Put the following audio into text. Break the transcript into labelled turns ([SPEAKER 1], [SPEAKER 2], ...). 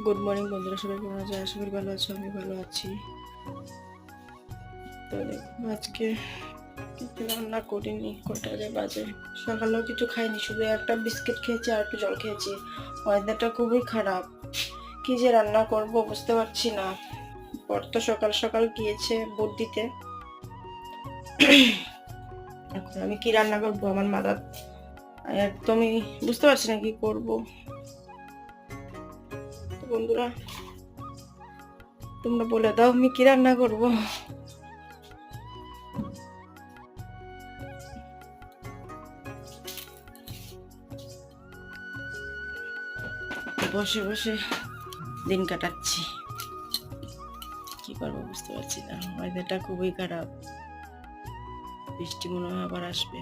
[SPEAKER 1] Good morning বন্ধুরা, সবাই কেমন আছে? আশা করি ভালো আছো, আমি ভালো আছি। তো আজকে কিছু রান্না করিনি, কটা বাজে, সকালেও কিছু খাইনি, শুধু একটা বিস্কিট খেয়েছি আর একটু জল খেয়েছি। ওয়েদারটা খুবই খারাপ, কি যে রান্না করব বুঝতে পারছি না। বর তো সকাল সকাল গিয়েছে ভোট দিতে, এখন আমি কি রান্না করবো আমার মাথা একদমই বুঝতে পারছি না কি করব। তো বন্ধুরা তোমরা বলে দাও আমি কি রান্না করব। বসে বসে দিন কাটাচ্ছি, কি করবো বুঝতে পারছি না। ওয়েদারটা খুবই খারাপ, বৃষ্টি মনে হয় আবার আসবে।